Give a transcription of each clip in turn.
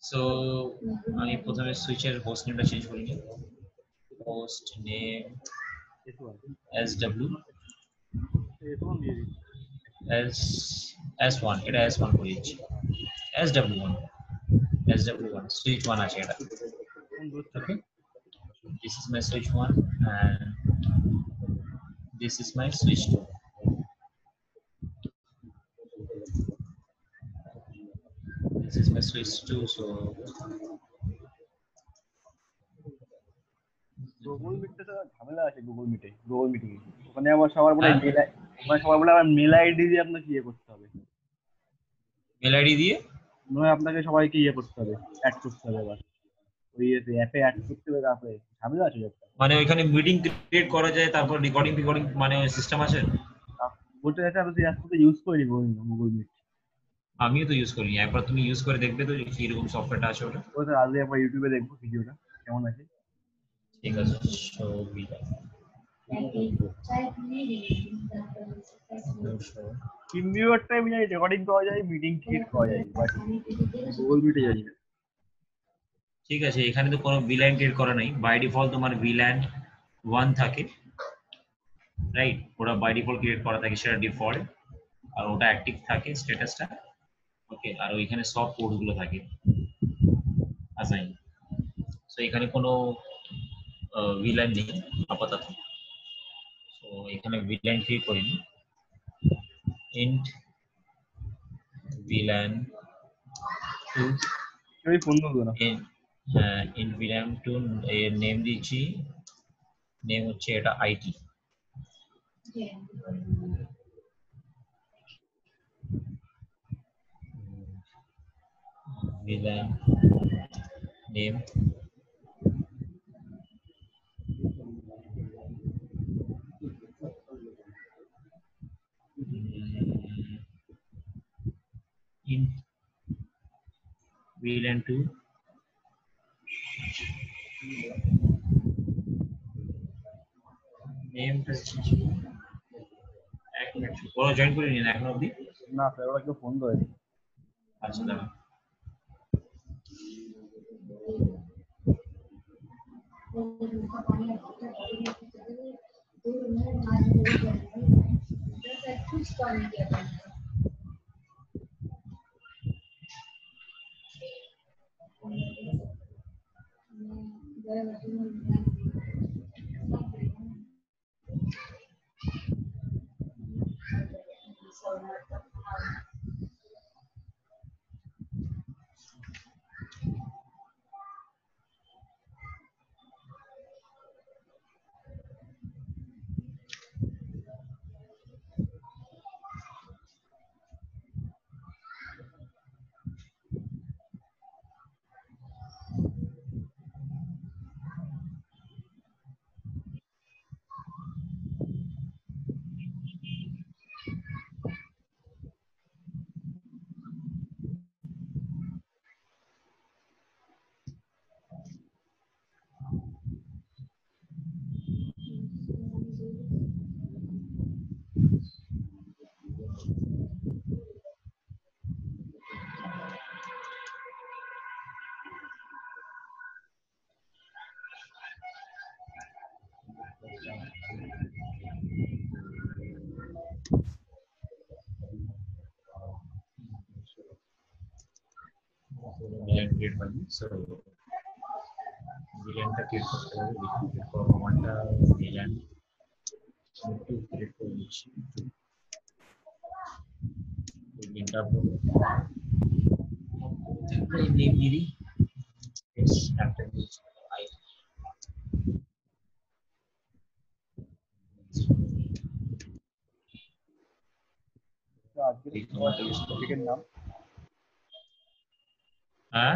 So আমি প্রথমে সুইচের হোস্ট নেমটা চেঞ্জ করে নিই। হোস্ট নেম SW S1, এটা S1 করে দিচ্ছি। SW1 switch 1 আছে এটা। Okay, this is my switch 1 and this is my switch 2. This is my switch 2. So Google মিটে তো ঝামেলা আছে, গুগল মিটিং ওখানে আবার সবার বলে মেল আইডি দিয়ে আপনাকে ইয়ে করতে হবে, মেল আইডি দিয়ে নয় আপনাকে সবাইকে ইয়ে করতে হবে, অ্যাড করতে হবে। আবার ওই অ্যাপে অ্যাড করতে হবে, তারপরে ঝামেলা আছে একটা। মানে ওইখানে মিটিং ক্রিয়েট করা যায়, তারপর রেকর্ডিং মানে সিস্টেম আছে। বলতে চাইছে আমি আজকে ইউজ করি গুগল মিট। আমিও তো ইউজ করি, একবার তুমি ইউজ করে দেখবে তো কি রকম সফটওয়্যারটা আছে ওটা। ওটা আজকে একবার ইউটিউবে দেখবো ভিডিওটা কেমন আছে। ঠিক আছে, ছবিটা টিমভিউয়ার টাইম জানি রেকর্ডিং করা যায়, মিটিং ক্রিয়েট করা যায়, বাট গুগল মিটে জানি না। ঠিক আছে, এখানে তো কোনো ভিল্যান ক্রিয়েট করা নাই, বাই ডিফল্ট তোমার ভিল্যান 1 থাকে, রাইট? ওটা বাই ডিফল্ট ক্রিয়েট করা থাকে, সেটা ডিফল্ট, আর ওটা অ্যাক্টিভ থাকে স্ট্যাটাসটা। ওকে, আর ওইখানে সব কোডগুলো থাকে আসাইন। সো এখানে কোনো ভিল্যান নেই আপাতত। সো এখানে ভিল্যান ক্রিয়েট করিনি। ইন্ট ভিল্যান 2 কেউ ফোন করবো না। ইন্ট ভিল্যান 2 এর নেম দিচ্ছি, নেম হচ্ছে এটা IT. VLAN name int villain 2 নেমটা এক মিনিট পুরো জয়েন করে নিন এখন অবধি। না স্যার, ওরা কেউ ফোন করেনি। আচ্ছা দাঁড়ান। ভিলেন ক্রিয়েট হয়নি, সো ভিলেনটা ক্রিয়েট করতে হবে। ক্রিয়েট করার কমান্ডটা ভিলেন টু ক্রিয়েট করে দিচ্ছি। ভিলেনটা নেম দিয়ে দিই, এস একটা দিচ্ছি আই। আজকের টপিকের নাম, হ্যাঁ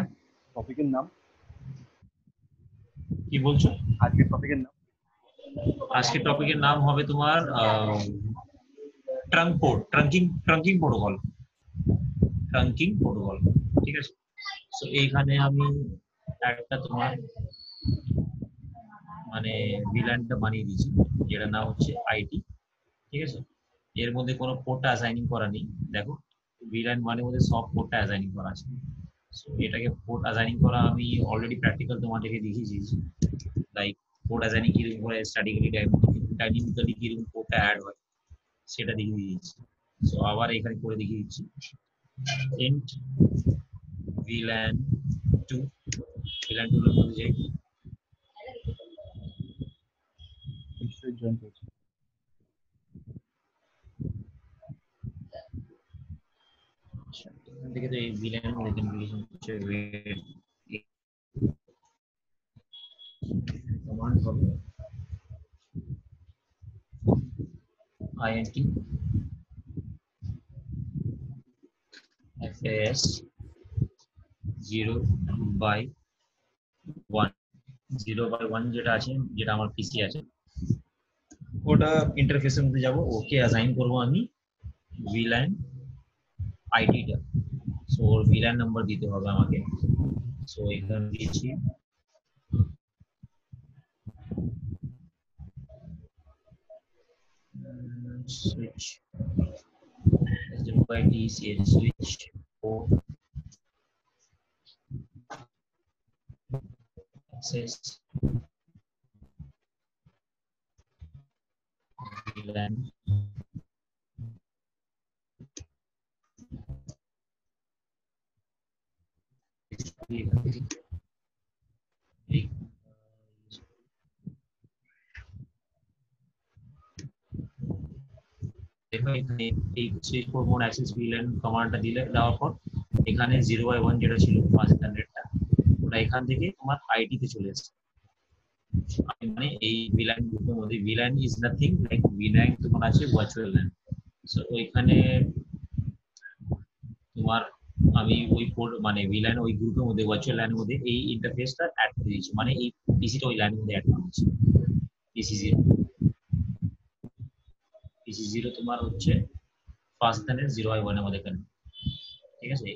টপিকের নাম কি বলছো? আজকের টপিকের নাম আজকের টপিকের নাম হবে তোমার ট্রাঙ্কিং প্রোটোকল। ঠিক আছে, সো এইখানে আমি একটা তোমার মানে ভিলেনটা বানিয়ে দিয়েছি, যেটা নাম হচ্ছে আইটি। ঠিক আছে, এর মধ্যে কোনো পোর্টটা অ্যাসাইনিং করা নেই। দেখো VLAN 1 এর মধ্যে সব পোর্টটা অ্যাসাইনিং করা আছে। সো এটাকে পোর্ট অ্যাসাইনিং করা আমি অলরেডি প্র্যাকটিক্যাল তোমাদেরকে দেখিয়েছি, লাইক পোর্ট অ্যাসাইনিং কিরকম করে স্ট্যাটিক্যালি ডাইনামিক্যালি কিরকম পোর্টটা অ্যাড হয় সেটা দেখিয়ে দিয়েছি। সো আবার এখানে করে দেখিয়ে দিচ্ছি, int VLAN 2, VLAN 2 এর মধ্যে যাই, নিশ্চয়ই জয়েন করছি। এখান থেকে তো এই VLAN এর মধ্যে কনফিগারেশন হচ্ছে ওয়েট কমান্ড হবে int fas 0/1, 0/1 যেটা আছে, যেটা আমার পিসি আছে, ওটা ইন্টারফেসের মধ্যে যাব, ওকে অ্যাসাইন করব আমি VLAN আইডিটা। সো ওর VLAN নাম্বার দিতে হবে আমাকে। সো এখানে দিয়েছি switch SWIT switch port access VLAN এখানে এই switch port mode access VLAN কমান্ডটা দিলে, দেওয়ার পর এখানে 0/1 যেটা ছিল 500টা, ওটা এখান থেকে তোমার আইডি তে চলে আসছে। মানে এই VLAN গ্রুপের মধ্যে VLAN is nothing like VLAN তোমার আছে ভার্চুয়াল LAN। সো ওইখানে তোমার আমি ওই পোর্ট মানে VLAN ওই গ্রুপের মধ্যে ভার্চুয়াল LAN এর মধ্যে এই ইন্টারফেসটা অ্যাড করে দিয়েছি, মানে এই পিসিটা ওই LAN এর মধ্যে অ্যাড করে দিয়েছি। PC0 তোমার হচ্ছে ফার্স্ট লাইনের 0/1 এর মধ্যে এখানে, ঠিক আছে,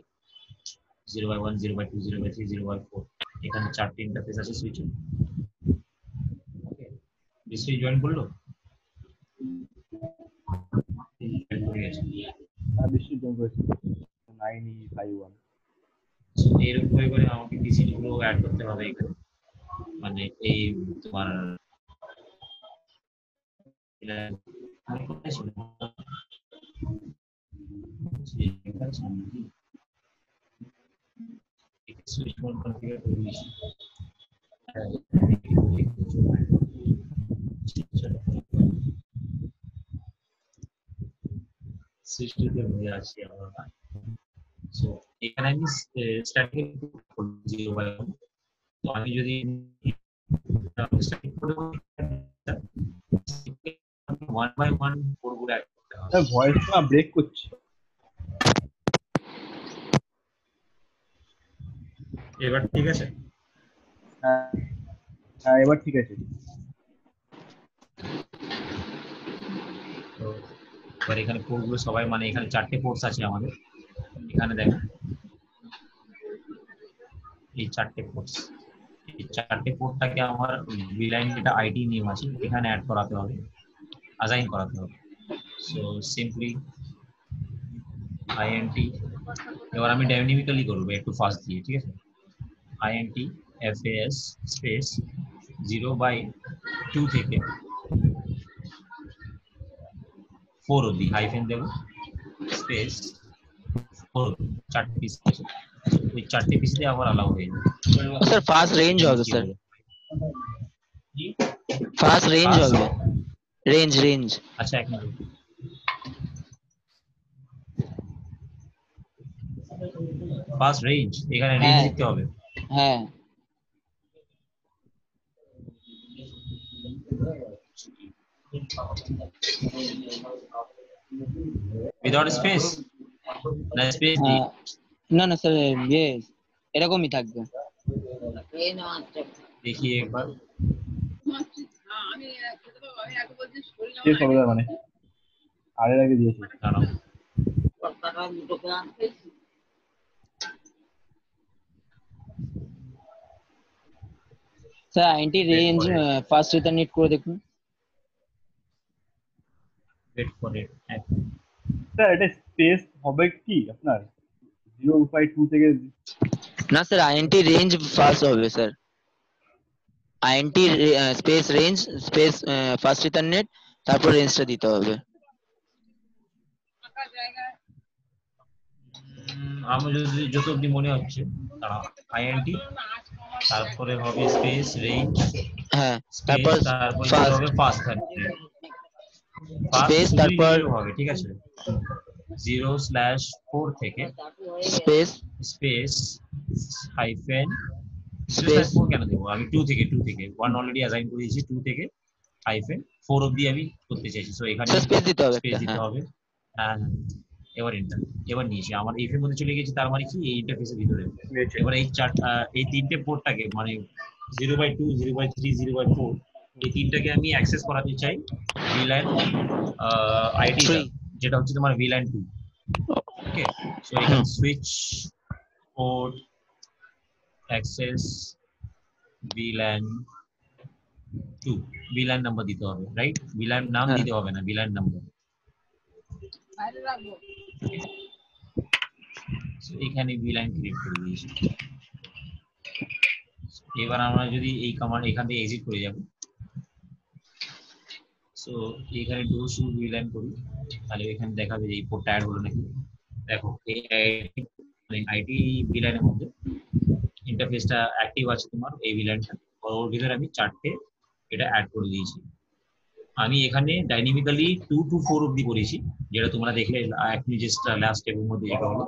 0/1 0/2 0/3 0/4 এখানে চারটি ইন্টারফেস আছে সুইচে। ওকে, নিশ্চয়ই জয়েন করলো। নিশ্চয়ই জয়েন করেছি 9E51। এরকম করে আমাকে পিসি গুলো অ্যাড করতে হবে এখানে, মানে এই তোমার কোথায় ছিল সুইচ মোড কনফিগার করে দিয়েছি। সুইচটিতে হয়ে আছি আমরা। সো এখানে আমি স্ট্যাটিক 0/1, তো আমি যদি স্ট্যাটিক কোড 1/1 কোডগুলো অ্যাড করতে হবে। ভয়েসটা ব্রেক করছে। এবার ঠিক আছে? হ্যাঁ এবার ঠিক আছে। তো এবার এখানে পোর্টগুলো সবাই, মানে এখানে চারটে পোর্টস আছে আমাদের, এখানে দেখো এই চারটে পোর্টস, এই চারটে পোর্টটাকে আমার VLAN যেটা আইডি নেম আছে এখানে অ্যাড করাতে হবে, অ্যাসাইন করাতে হবে। সো সিম্পলি INT, এবার আমি ডাইনামিক্যালি করবো একটু ফাস্ট দিয়ে, ঠিক আছে, INT FAS স্পেস 0/2 থেকে 4 অব্দি হাইফেন দেবো, স্পেস 4 চারটে পিস আছে, ওই চারটে পিস দিয়ে আবার অ্যালাউ হয়ে যাবে। सर फास्ट रेंज হবে স্যার, ফাস্ট রেঞ্জ হবে, রেঞ্জ আচ্ছা এক মিনিট, ফার্স্ট রেঞ্জ এখানে রেঞ্জ হ্যাঁ লিখতে হবে। হ্যাঁ উইদাউট স্পেস না স্পেস দি, না না স্যার ইয়ে এরকমই থাকবে। দেখি একবার শেষ হবে না মানে আগের আগে দিয়েছি। দাঁড়াও, sir INT range first ethernet করে দেখুন। Wait for it. স্যার এটা স্পেস হবে কি আপনার 0.2 থেকে? না স্যার, আইএনটি রেঞ্জ ফার্স্ট হবে sir. INT space range space first ethernet, তারপর রেঞ্জটা দিতে হবে। আমি যদি যত অব্দি মনে হচ্ছে আইএনটি, তারপরে হবে স্পেস রেঞ্জ, হ্যাঁ, স্পেস, তারপর তারপর যেটা ফার্স্ট হবে ফার্স্ট থাকবে, ফার্স্ট স্পেস, শুধুই তারপর 0 হবে, ঠিক আছে, 0/4 থেকে স্পেস স্পেস হাইফেন স্পেস 0/4 কেন দেবো আমি, 2 থেকে 1 অলরেডি অ্যাসাইন করে দিয়েছি, 2 থেকে হাইফেন 4 অব্দি আমি করতে চাইছি, সো এখানে স্যার স্পেস দিতে হবে স্পেস একটা। দিতে হ্যাঁ হবে। হ্যাঁ হ্যাঁ। এবার এন্টার, এবার নিয়েছি আমার এফ এর মধ্যে চলে গেছি, তার মানে কি এই ইন্টারফেসের ভিতরে এবার এই এই তিনটে পোর্টটাকে মানে 0/2 0/3 0/4 এই তিনটাকে আমি অ্যাক্সেস করাতে চাই ভিল্যান আইডিটা, 3 যেটা হচ্ছে তোমার ভিল্যান 2। ওকে, সো এখানে সুইচ পোর্ট অ্যাক্সেস ভিল্যান 2, ভিল্যান নাম্বার দিতে হবে, রাইট? ভিল্যান নাম হ্যাঁ দিতে হবে না, ভিল্যান নাম্বার। এখানে ভিল্যান ক্রিয়েট করে দিয়েছি। এবার আমরা যদি এই কমান্ড এখান থেকে এক্সিট করে যাব, সো এখানে ডো শু ভিল্যান করি, তাহলে এখানে দেখাবে যে এই পোর্টটা অ্যাড হলো নাকি। দেখো এই আইটি ভিল্যানের মধ্যে ইন্টারফেসটা অ্যাক্টিভ আছে তোমার এই ভিল্যানটা, ওর ভিতরে আমি 4টে এটা অ্যাড করে দিয়েছি। আমি এখানে ডাইনামিক্যালি 2 to 4 অব্দি করেছি, যেটা তোমরা দেখলে এখনই যে লাস্ট স্টেপের মধ্যে যেটা হলো।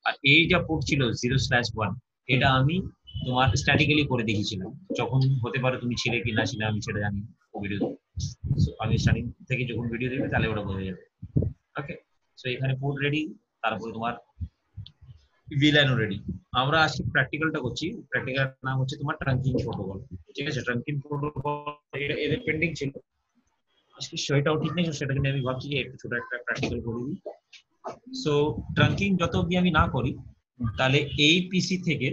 আর এই যা পোর্ট ছিল 0/1 এটা আমি তোমার স্ট্যাটিক্যালি করে দেখিয়েছিলাম, যখন হতে পারে তুমি ছিলে কি না ছিলে আমি সেটা জানি ভিডিও, আমি স্টার্টিং থেকে যখন ভিডিও দেখবে তাহলে ওটা বোঝা যাবে। ওকে, সো এখানে পোর্ট রেডি, তারপরে তোমার ভিল্যানও রেডি। আমরা আজকে প্র্যাকটিক্যালটা করছি, প্র্যাকটিক্যাল নাম হচ্ছে তোমার ট্রাঙ্কিং প্রোটোকল, ঠিক আছে? ট্রাঙ্কিং প্রোটোকল এদের পেন্ডিং ছিল, আজকে সেটাও ঠিক নেই, সেটাকে নিয়ে আমি ভাবছি যে একটু ছোট একটা প্র্যাকটিক্যাল করে দিই। সো ট্রাঙ্কিং যত অব্দি আমি না করি, তাহলে এই পিসি থেকে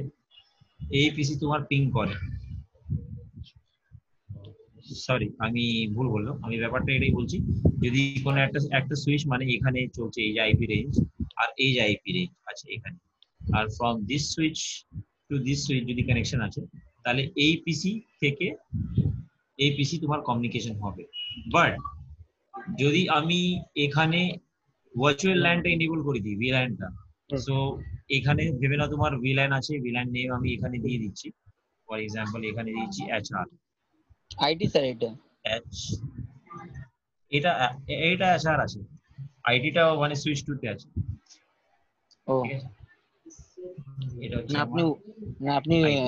এই পিসি তোমার পিং করে, সরি আমি ভুল বললাম, আমি ব্যাপারটা এটাই বলছি, যদি কোনো একটা সুইচ মানে এখানে চলছে এই যে আইপি রেঞ্জ, আর এই যে আইপি রেঞ্জ আছে এখানে, are from this switch to this switch যদি কানেকশন আছে, তাহলে এই পিসি থেকে এই পিসি তোমার কমিউনিকেশন হবে। বাট যদি আমি এখানে ভার্চুয়াল ল্যানটা এনেবল করে দিই, ভিল্যানটা, সো এখানে ভেবে না তোমার ভিল্যান আছে, ভিল্যান নেম আমি এখানে দিয়ে দিচ্ছি, ফর এক্সাম্পল এখানে দিচ্ছি HR আইটি স্যার এটা। H, এটা এটা HR আছে, আইডিটা মানে সুইচ 2 তে আছে, ও ঠিক আছে? এটা হচ্ছে না আপনি আমার না আপনি আইডি।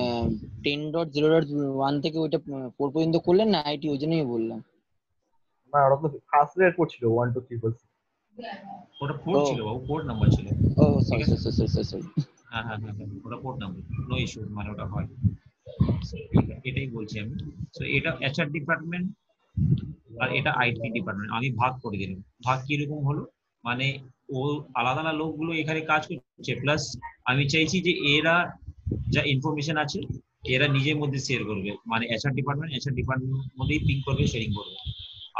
10.0.1 থেকে ওইটা 4 পর্যন্ত করলেন না আইটি, ওই জন্যই বললাম। না ওটা তো ফার্স্ট রেট করছিল 1 2 3 4। ওটা পোর্ট ও ছিল বাবু, পোর্ট নাম্বার ছিল, ও ঠিক সরি আছে? Sorry sorry sorry. হ্যাঁ হ্যাঁ হ্যাঁ হ্যাঁ, ওটা পোর্ট নাম্বার, নো ইস্যু, মানে ওটা হয়। এটাই বলছি আমি। সো এটা HR ডিপার্টমেন্ট আর এটা আইটি ডিপার্টমেন্ট, আমি ভাগ করে দিলাম। ভাগ কিরকম হলো, মানে ও আলাদা আলাদা লোকগুলো এখানে কাজ করছে, প্লাস আমি চাইছি যে এরা যা ইনফরমেশন আছে এরা নিজের মধ্যে শেয়ার করবে, মানে HR ডিপার্টমেন্ট মধ্যেই পিং করবে, শেয়ারিং করবে,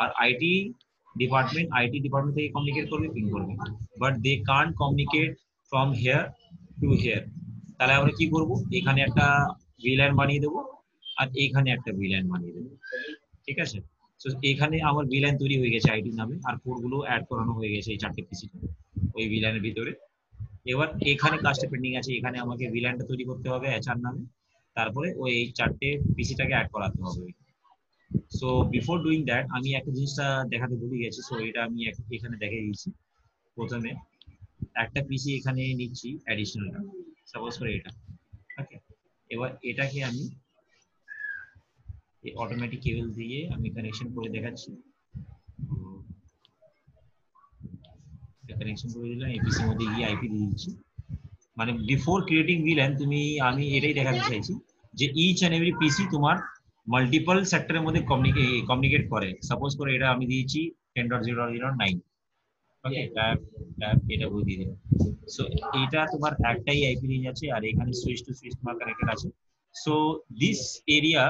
আর আইটি ডিপার্টমেন্ট থেকে কমিউনিকেট করবে, পিং করবে, but they can't communicate from here to here. তাহলে আমরা কি করব, এখানে একটা ভিল্যান বানিয়ে দেবো আর এখানে একটা ভিল্যান বানিয়ে দেবো, ঠিক আছে? তো এখানে আমার ভিল্যান তৈরি হয়ে গেছে আইডি নামে, আর কোডগুলো অ্যাড করানো হয়ে গেছে এই 4টে পিসি ওই ভিল্যানের ভিতরে। এবার এখানে কাজটা পেন্ডিং আছে, এখানে আমাকে ভিল্যানটা তৈরি করতে হবে HR নামে, তারপরে ওই 4টে পিসিটাকে অ্যাড করাতে হবে। সো বিফোর ডুইং দ্যাট আমি একটা জিনিসটা দেখাতে ভুলে গেছি, সো এটা আমি এখানে দেখিয়ে দিয়েছি। প্রথমে একটা পিসি এখানে নিচ্ছি অ্যাডিশনালটা, সাপোজ করে এটা, ওকে? এবার এটাকে আমি অটোমেটিক কেবল দিয়ে আমি কানেকশন করে দেখাচ্ছি, কানেকশন করে দিলাম, এপিসির মধ্যে গিয়ে আইপি দিয়ে দিচ্ছি। মানে বিফোর ক্রিয়েটিং ভিল্যান আমি এটাই দেখাতে চাইছি যে ইচ এন্ড এভরি পিসি তোমার মাল্টিপল সেক্টরের মধ্যে কমিউনিকেট করে। সাপোজ করে এটা আমি দিয়েছি 10.0.0.9, ওকে? এটা বলে দিয়ে দিলাম। সো এটা তোমার একটাই আইপি রেঞ্জ আছে, আর এখানে সুইচ টু সুইচ তোমার কানেক্টেড আছে। So this area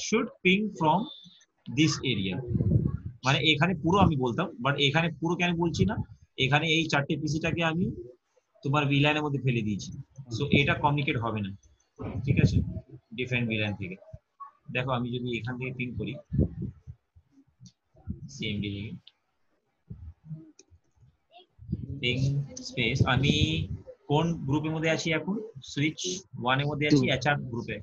should ping from this area, মানে এখানে পুরো আমি বলতাম, বাট এখানে পুরো কেন বলছি না, এখানে এই চারটে পিসিটাকে আমি তোমার ভিল্যানের মধ্যে ফেলে দিয়েছি, সো এটা কমিউনিকেট হবে না, ঠিক আছে, ডিফারেন্ট ভিল্যান থেকে। দেখো আমি যদি এখান থেকে পিং করি সিএমডি পিং স্পেস, আমি কোন গ্রুপের মধ্যে আছি এখন? সুইচ 1 এর মধ্যে আছি, এচআর গ্রুপে,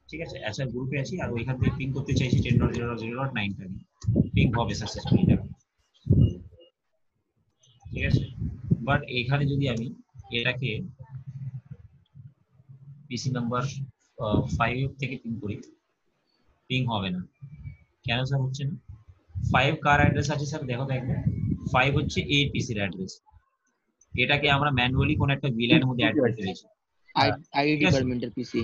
ঠিক আছে, এচআর গ্রুপে আছি, আর ওইখান থেকে পিং করতে চাইছি 10.0.0.9 টা পিং হবে সাকসেসফুলি, ঠিক আছে। বাট এখানে যদি আমি এটাকে পিসি নাম্বার 5 থেকে পিং করি, পিং হবে না। কেন স্যার হচ্ছে না? 5 কার অ্যাড্রেস আছে স্যার? দেখো তো একবার, 5 হচ্ছে এই পিসির অ্যাড্রেস, এটাকে আমরা ম্যানুয়ালি কোন একটা ভিল্যানের মধ্যে অ্যাড করে ফেলেছি। আইডি ডিপার্টমেন্টের পিসি।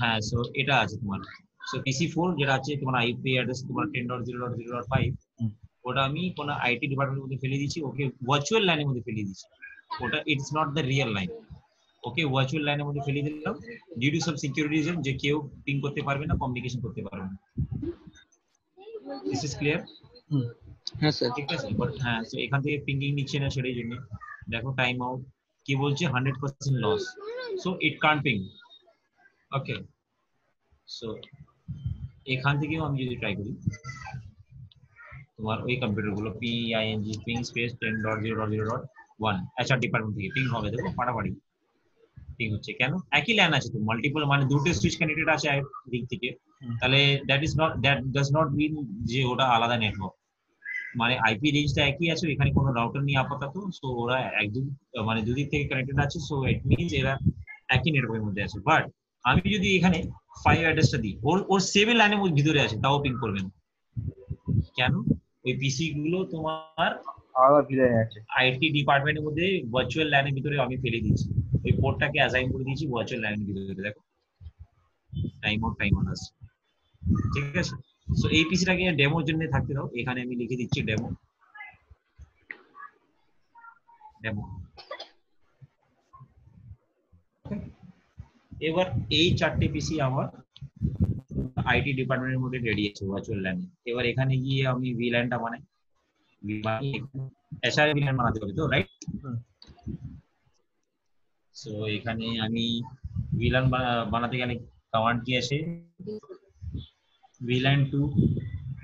হ্যাঁ সো এটা আছে তোমার, সো PC4 যেটা আছে তোমার আইপি অ্যাড্রেস তোমার 10.0.0.5, ওটা আমি কোন আইটি ডিপার্টমেন্টের মধ্যে ফেলে দিয়েছি, ওকে ভার্চুয়াল লাইনের মধ্যে ফেলে দিয়েছি, ওটা it's not the real line, okay virtual লাইনের মধ্যে ফেলে দিলাম due to some security reason, যে কেউ পিং করতে পারবে না, কমিউনিকেশন করতে পারবে না। This is clear? হ্যাঁ স্যার। ঠিক আছে, বাট হ্যাঁ সো এখান থেকে পিঙ্গিং নিচ্ছে না, সেটাই জন্য দেখো টাইম আউট কি বলছে, 100% loss, so it can't ping. Okay, so এখান থেকেও আমি যদি ট্রাই করি তোমার ওই কম্পিউটার গুলো PING ping space 10.0.0.1 HR department থেকে পিং হবে, দেখো ফাটাফাটি পিং হচ্ছে। কেন? একই ল্যান আছে তো, মাল্টিপল মানে দুটো সুইচ কানেক্টেড আছে দিক থেকে, তাহলে দ্যাট ডাজ নট মিন যে ওটা আলাদা নেটওয়ার্ক, মানে আইপি রেঞ্জটা একই আছে, এখানে কোনো রাউটার নেই আপাতত, সো ওরা একদম মানে দুদিক থেকে কানেক্টেড আছে, সো ইট মিনস এরা একই নেটওয়ার্কের মধ্যে আছে। বাট আমি যদি এখানে 5 অ্যাড্রেসটা দিই, ওর 7 লাইনের মধ্যে ভিতরে আছে, তাও পিং করবেন। কেন? ওই পিসি গুলো তোমার আলাদা ভিল্যান আছে, আইটি ডিপার্টমেন্টের মধ্যে ভার্চুয়াল ল্যানের ভিতরে আমি ফেলে দিয়েছি, ওই পোর্টটাকে অ্যাসাইন করে দিয়েছি ভার্চুয়াল ল্যানের ভিতরে। দেখো টাইম আউট আসছে, ঠিক আছে। সো এই পিসিটাকে ডেমোর জন্য থাকতে দাও, এখানে আমি লিখে দিচ্ছি ডেমো। এবার এই চারটে পিসি আমার আইটি ডিপার্টমেন্টের মধ্যে রেডি আছে ভার্চুয়াল ল্যানে। এবার এখানে গিয়ে আমি ভিল্যানটা বানাই, এসআর ভিল্যান বানাতে হবে তো, রাইট? সো এখানে আমি ভিল্যান বানাতে গেলে কমান্ড কি আছে, ভিল্যান 2,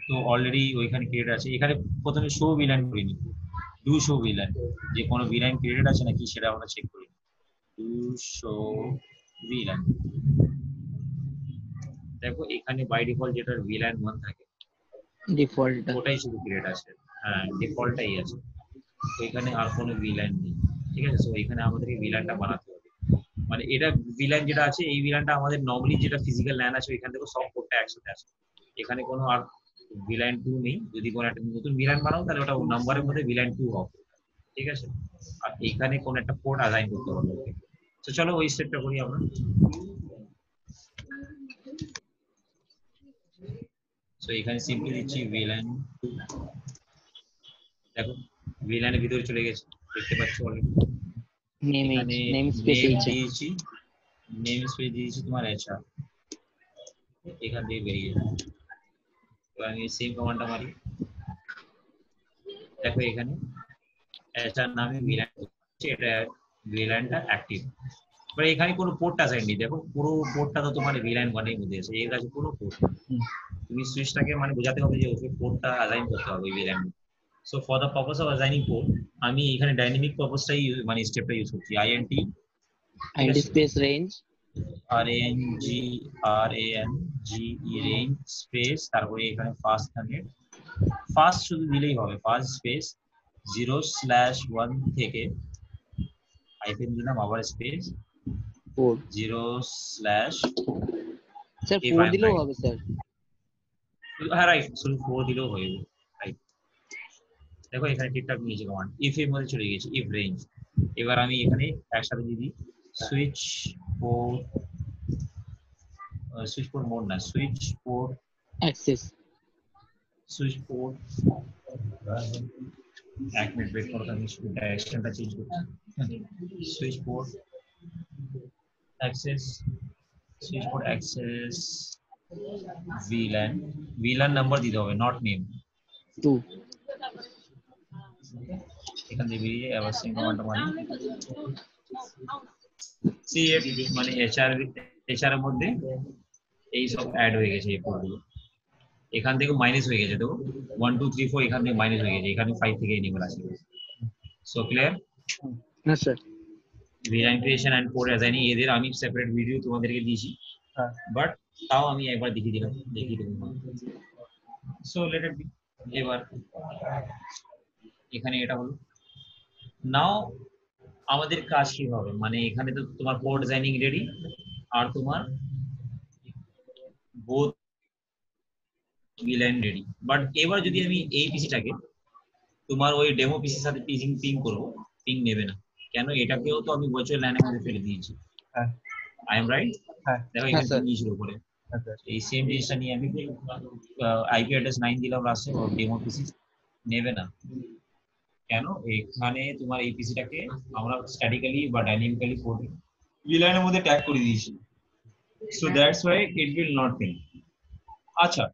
তো অলরেডি ওইখানে ক্রিয়েট আছে, এখানে প্রথমে শো ভিল্যান করিনি, ডু শো ভিল্যান, যে কোনো ভিল্যান ক্রিয়েটেড আছে নাকি সেটা আমরা চেক করি, ডু শো ভিল্যান। দেখো এখানে বাই ডিফল্ট যেটা ভিল্যান 1 থাকে ডিফল্ট ওটাই শুধু ক্রিয়েট আছে, হ্যাঁ ডিফল্টটাই আছে, তো এখানে আর কোনো ভিল্যান নেই, ঠিক আছে। সো এখানে আমাদেরকে ভিল্যানটা বানাতে হবে, মানে এটা ভিল্যান যেটা আছে, এই ভিল্যানটা আমাদের নরমালি যেটা ফিজিক্যাল ল্যান আছে ওইখান থেকে সব কোডটা একসাথে আছে, এখানে কোনো আর ভিল্যান 2 নেই। যদি কোনো একটা নতুন ভিল্যান বানাও তাহলে ওটা নাম্বারের মধ্যে ভিল্যান 2 হবে, ঠিক আছে। আর এখানে কোন একটা কোড অ্যাসাইন করতে হবে, তো চলো ওই স্টেপটা করি আমরা। সো এখানে সিম্পলি দিচ্ছি ভিল্যান 2, দেখো ভিল্যানের ভিতরে চলে গেছে, দেখতে পাচ্ছ অলরেডি। নেম স্পেস দিয়েছি, নেম স্পেস দিয়েছি তোমার এচআর, এখান থেকে বেরিয়ে যাবে। এবার আমি সেম কমান্ডটা মারি, দেখো এখানে এচআর নামে ভিল্যান, এটা ভিল্যানটা অ্যাক্টিভ। এবার এখানে কোনো পোর্ট অ্যাসাইন নেই, দেখো পুরো পোর্টটা তো তোমার ভিল্যান 1 এর মধ্যে আছে, এর কাছে কোনো পোর্ট, তুমি সুইচটাকে মানে বোঝাতে হবে যে ওকে পোর্টটা অ্যাসাইন করতে হবে VLAN. So for the purpose of assigning port আমি এখানে ডাইনামিক পারপাসটাই মানে স্টেপটা ইউজ করছি, int space range RANGE range space, তারপরে এখানে ফার্স্ট শুধু দিলেই হবে, ফার্স্ট স্পেস 0/1 থেকে হাইফেন দিলাম, আবার স্পেস 0/ স্যার 4 দিলেও হবে স্যার? হ্যাঁ রাইট, শুধু 4 দিলেও হয়ে যাবে, রাইট। দেখো এখানে ঠিকঠাক নিয়েছে কমান্ড, ইফ এর মধ্যে চলে গেছে, ইফ রেঞ্জ। এবার আমি এখানে একসাথে দিই সুইচ পোর্ট মোড না, switch port access, switch port, এক মিনিট ওয়েট করো, আমি ডাইরেকশনটা চেঞ্জ করছি। সুইচ পোর্ট অ্যাক্সেস, ভিল্যান নাম্বার দিতে হবে, নট নেম। এখান থেকে বেরিয়ে আবার সেম কমান্ডটা মারি সিএফ মানে এইচআর এর মধ্যে এই সব অ্যাড হয়ে গেছে এই পোর্টগুলো এখান থেকে মাইনাস হয়ে গেছে তো 1 2 3 4 এখান থেকে মাইনাস হয়ে গেছে এখানে 5 থেকে এনেবল আসে সো ক্লিয়ার না sir VLAN creation and port assigning এদের আমি সেপারেট ভিডিও তোমাদেরকে দিয়েছি হ্যাঁ বাট তাও আমি একবার দেখিয়ে দিলাম দেখিয়ে দেবো সো লেট ইট বি এবার এখানে এটা হলো নাও আমাদের কাজ কি হবে মানে এখানে তো তোমার পোর্ট ডিজাইনিং রেডি আর তোমার বোথ ভিলাইন রেডি বাট এবার যদি আমি এই পিসিটাকে তোমার ওই ডেমো পিসির সাথে পিং করব পিং নেবে না কেন এটাকেও তো আমি ভার্চুয়াল ল্যানের মধ্যে ফেলে দিয়েছি হ্যাঁ আই এম রাইট হ্যাঁ দেখো হ্যাঁ এখানে স্যার নিচের উপরে আচ্ছা এই সেম জিনিসটা নিয়ে আমি আইপি অ্যাড্রেস 9 দিলাম লাস্টে ও ডেমো পিসি নেবে না কেন এখানে তোমার এই পিসিটাকে আমরা স্ট্যাটিক্যালি বা ডাইনামিক্যালি কোড ভিলাইনের মধ্যে ট্যাগ করে দিয়েছি so that's why it will not ping আচ্ছা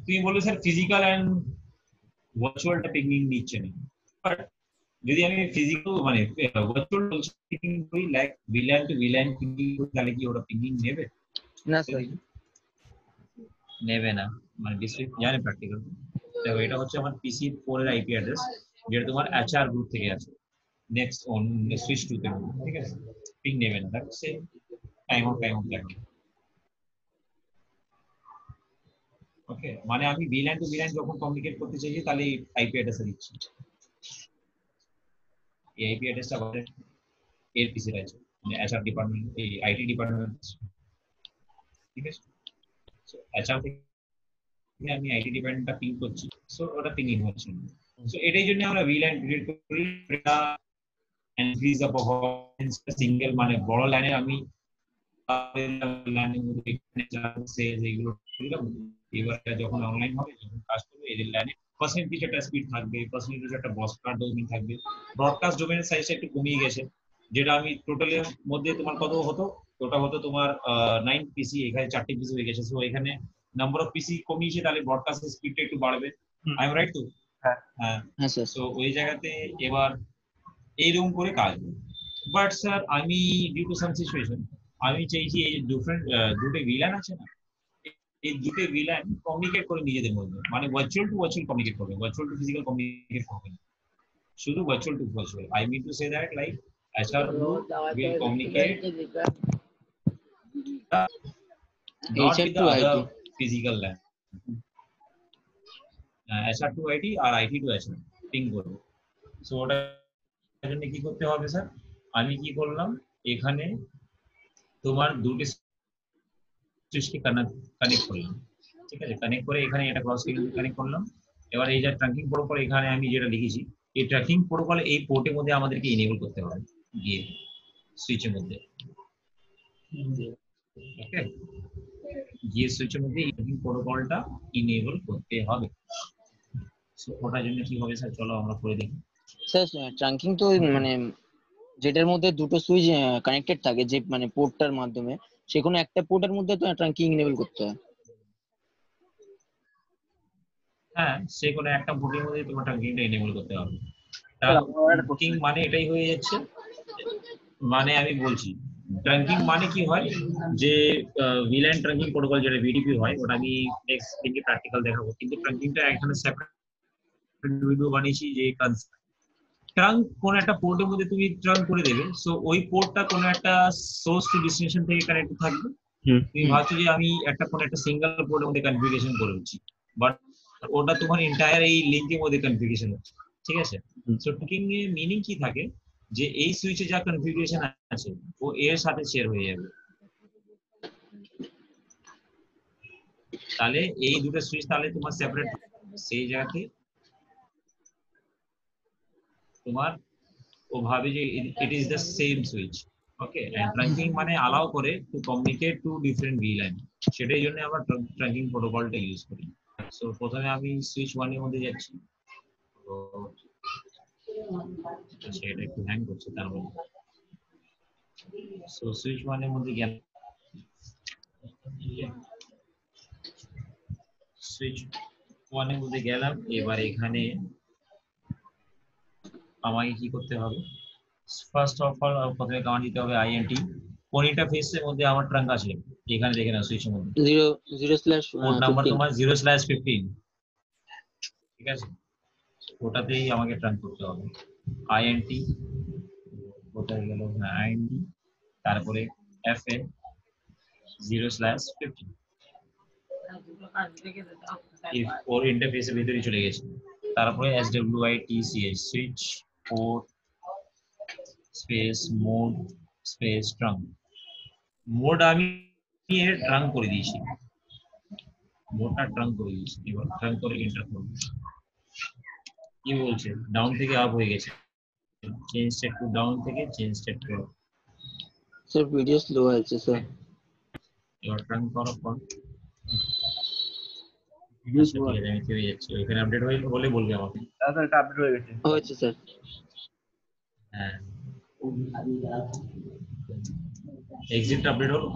তুমি বললে স্যার ফিজিক্যাল এন্ড ভার্চুয়ালটা পিং নিচ্ছে না বাট যদি আমি ফিজিক্যাল মানে ভার্চুয়াল পিং করি like VLAN to VLAN ping তাহলে কি ওটা পিং নেবে না স্যার নেবে না মানে বেসিক জানে প্র্যাকটিক্যাল দেখো এটা হচ্ছে আমার পিসি 4 এর আইপি অ্যাড্রেস যেটা তোমার এইচআর গ্রুপ থেকে আছে নেক্সট অন সুইচ টু তে ঠিক আছে পিং নেবে না দ্যাটস সেম টাইম অফ লাগে ওকে মানে আমি ভিলাইন টু ভিলাইন যখন কমিউনিকেট করতে চাইছি তাহলে আইপি অ্যাড্রেসে দিচ্ছি এই আইপি অ্যাড্রেসটা আমাদের এর পিসি আছে মানে এইচআর ডিপার্টমেন্ট এই আইটি ডিপার্টমেন্ট ঠিক আছে সো এইচআর থেকে আমি আইটি ডিপার্টমেন্টটা পিং করছি সো ওটা পিং হচ্ছে সো এটাই জন্য আমরা ভিলাইন ক্রিয়েট করি এটা ইনক্রিজ দ্য পারফরম্যান্স সিঙ্গেল মানে বড় লাইনে আমি লাইনের মধ্যে সেল এগুলো দিলাম এবার যখন অনলাইন হবে যখন কাজ করবে এদের লাইনে পার্সেন্টেজ একটা স্পিড থাকবে পার্সেন্টেজ একটা ব্রডকাস্ট ডোমেইন থাকবে ব্রডকাস্ট ডোমেইনের সাইজটা একটু কমিয়ে গেছে যেটা আমি টোটালের মধ্যে তোমার কত হতো ওটা হতো তোমার 9 পিসি এখানে 4টি পিসি হয়ে গেছে সো এখানে নাম্বার অফ পিসি কমিয়েছে তাহলে ব্রডকাস্টের স্পিডটা একটু বাড়বে আই এম রাইট তো হ্যাঁ হ্যাঁ হ্যাঁ স্যার সো ওই জায়গাতে এবার এইরকম করে কাজ বাট স্যার আমি ডিউ টু সাম সিচুয়েশন আমি চাইছি এই ডিফারেন্ট দুটো ভিলান আছে না এই দুটো ভিলান কমিউনিকেট করে নিজেদের মধ্যে মানে ভার্চুয়াল টু ভার্চুয়াল কমিউনিকেট করবে ভার্চুয়াল টু ফিজিক্যাল কমিউনিকেট করবে না শুধু virtual to virtual I mean to say that like HR group will communicate not HR with the to other IT. physical LAN HR to IT আর IT to HR ping করবে so ওটার জন্য কি করতে হবে স্যার আমি কি করলাম এখানে তোমার দুটো সুইচকে কানেক্ট করলাম ঠিক আছে কানেক্ট করে এখানে এটা ক্রস কানেক্ট করলাম এবার এই যে ট্র্যাকিং প্রোটোকল এখানে আমি যেটা লিখেছি এই ট্র্যাকিং প্রোটোকল এই পোর্টের মধ্যে আমাদেরকে এনেবল করতে হবে গিয়ে সুইচের মধ্যে ওকে গিয়ে সুইচের মধ্যে এই ট্র্যাকিং প্রোটোকলটা এনেবল করতে হবে সো ওটার জন্য কি হবে স্যার চলো আমরা করে দেখি স্যার ট্রাঙ্কিং তো মানে যেটার মধ্যে দুটো সুইচ কানেক্টেড থাকে যে মানে পোর্টটার মাধ্যমে সে কোনো একটা পোর্টের মধ্যে তো ট্রাঙ্কিং এনেবল করতে হয় হ্যাঁ সে কোনো একটা পোর্টের মধ্যে তোমার ট্র্যাকিংটা এনেবল করতে হবে স্যার আমার একটা ট্র্যাকিং মানে এটাই হয়ে যাচ্ছে মানে আমি বলছি ট্র্যাকিং মানে কি হয় যে ভিলাইন ট্র্যাকিং প্রোটোকল যেটা ভিডিপি হয় ওটা আমি নেক্সট দিনকে প্র্যাকটিক্যাল দেখাবো কিন্তু ট্র্যাকিংটা এখানে সেপারেট ভিডিও বানিয়েছি যে ট্রাঙ্ক কোন একটা পোর্টের মধ্যে তুমি ট্রাঙ্ক করে দেবে সো ওই পোর্টটা কোন একটা সোর্স টু ডেস্টিনেশন থেকে কানেক্ট থাকবে তুমি ভাবছো যে আমি একটা কোন একটা সিঙ্গেল পোর্টের মধ্যে কনফিগারেশন করে দিচ্ছি বাট ওটা তোমার এন্টায়ার এই লিংকের মধ্যে কনফিগারেশন হচ্ছে ঠিক আছে সো ট্র্যাকিং এর মিনিং কি থাকে যে এই সুইচে যা কনফিগারেশন আছে ও এর সাথে শেয়ার হয়ে যাবে তাহলে এই দুটো সুইচ তাহলে তোমার সেপারেট সেই জায়গাতে তোমার ও ভাবে যে it is the same switch okay and tracking মানে অ্যালাউ করে to communicate to different VLAN সেটার জন্য আমরা ট্র্যাকিং প্রোটোকলটা ইউজ করি সো প্রথমে আমি সুইচ 1 এর মধ্যে যাচ্ছি তো সেটা একটু হ্যাং করছে তার মধ্যে সো সুইচ 1 এর মধ্যে গেলাম সুইচ 1 এর মধ্যে গেলাম এবার এখানে আমাকে কি করতে হবে, ফার্স্ট অফ অল প্রথমে কমান্ড দিতে হবে আইএনটি। কোন ইন্টারফেসের মধ্যে আমার ট্রাঙ্ক আছে এখানে দেখে নাও সুইচের মধ্যে 0/15 পোর্ট নাম্বার তোমার 0/15, ঠিক আছে, ওটাতেই আমাকে ট্রাঙ্ক করতে হবে আইএনটি। কোথায় গেল, হ্যাঁ আইএনটি, তারপরে এফএ 0/15 ওর ইন্টারফেসের ভিতরে চলে গেছে। তারপরে SWITCH switch port space mode space trunk. Mode আমি এর ট্রাঙ্ক করে দিয়েছি, মোডটা ট্রাঙ্ক করে দিয়েছি। এবার ট্রাঙ্ক করে এন্টার করব। কি বলছে, ডাউন থেকে আপ হয়ে গেছে, চেঞ্জ স্টেট টু ডাউন থেকে change state to up. Sir video slow আছে স্যার। এবার ট্রাঙ্ক করার পর ভিডিও আচ্ছা ঠিক আছে, আমি চলে যাচ্ছি, ওইখানে আপডেট হলে বলবে আমাকে। তাড়াতাড়ি এটা আপডেট হয়ে গেছে। হয়েছে স্যার। হ্যাঁ এক্সিট আপডেট হলো।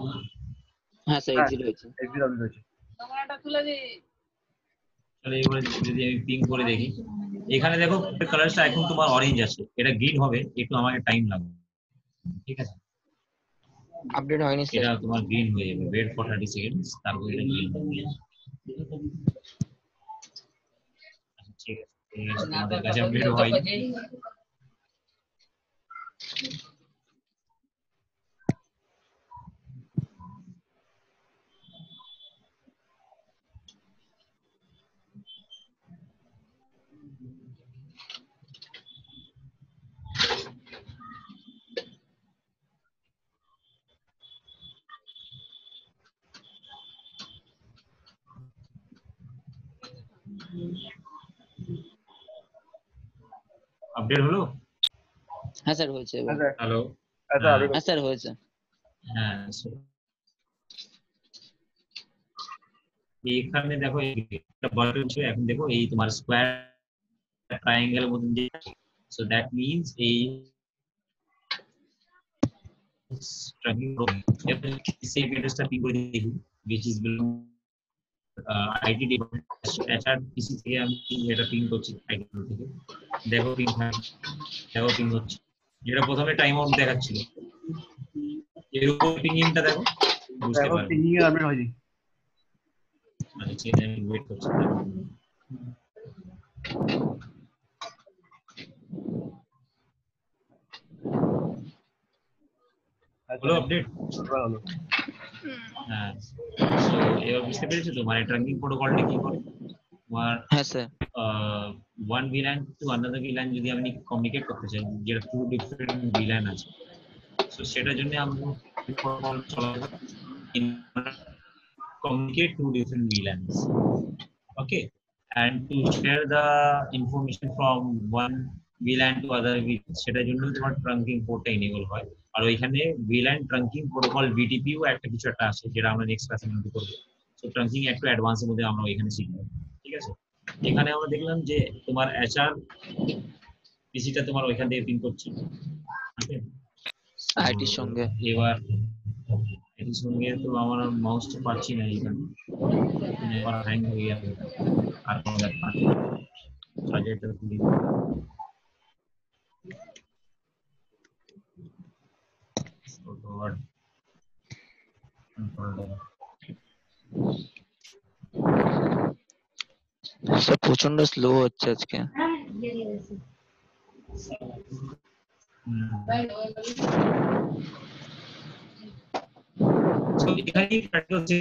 হ্যাঁ স্যার এক্সিট হয়েছে। এক্সিট আপডেট হয়েছে। তাহলে এবারে যদি আমি পিং করে দেখি, এখানে দেখো কালারটা এখন তোমার অরেঞ্জ আছে, এটা গ্রিন হবে, একটু আমাকে টাইম লাগবে, ঠিক আছে। আপডেট হয়নি স্যার। এটা তোমার গ্রিন হয়ে যাবে, ওয়েট ফর 30 সেকেন্ডস, তারপর এটা গ্রিন হবে। আচ্ছা, ঠিক আছে, তোমাদের কাছে আপডেট হয়নি। আপডেট হলো। হ্যাঁ স্যার হয়েছে এবার। আচ্ছা হ্যালো, আচ্ছা আপডেট হ্যাঁ স্যার হয়েছে। হ্যাঁ এখানে দেখো একটা বাটন ছিল, এখন দেখো এই তোমার স্কোয়ার ট্রায়াঙ্গেল মতন যে, সো দ্যাট মিন্স এই ট্র্যাকিং সেই ভিডিওটা পিং করে দেখি which is belong IT department HR PC থেকে আমি এটা পিং করছি আইটি থেকে। দেখো পিং হয়, দেখো পিং হচ্ছে, যেটা প্রথমে টাইম আউট দেখাচ্ছিল, এর উপর পিংটা দেখো, বুঝতে এখন পারবে। পিং এর আপডেট হয়নি। আচ্ছা ঠিক আছে, আমি ওয়েট করছি। হলো আপডেট। এবার হলো। হ্যাঁ, সো এবার বুঝতে পেরেছো তো, মানে ট্র্যাকিং প্রোটোকলটা কি করে। তোমার হ্যাঁ sir. One villain to another villain যদি আমি কমিউনিকেট করতে চাই, যেটা টু ডিফারেন্ট ভিলান আছে, সো সেটার জন্য আমরা প্রোটোকল চালাবো, communicate two different VLANs. Okay, and to share the information from one VLAN to other VLAN, সেটার জন্য তোমার ট্রাঙ্কিং পোর্টটা এনেবল হয়। আর ওইখানে VLAN ট্রাঙ্কিং প্রোটোকল VTPও একটা কিছু একটা আছে, যেটা আমরা নেক্সট ক্লাসে মধ্যে করব। সো ট্রাঙ্কিং একটু অ্যাডভান্সের মধ্যে আমরা ওইখানে শিখব, ঠিক আছে। এখানে আমরা দেখলাম যে তোমার HR পিসিটা তোমার ওইখান থেকে পিন করছে, ওকে। আইটির সঙ্গে। এবার এটির সঙ্গে তো আমার মাউসটা পাচ্ছি না, এখানে আবার হ্যাং হয়ে যাবে। আর কোনো ব্যাপার না, সাজেটা খুলি। স্যার প্রচন্ড স্লো হচ্ছে আজকে।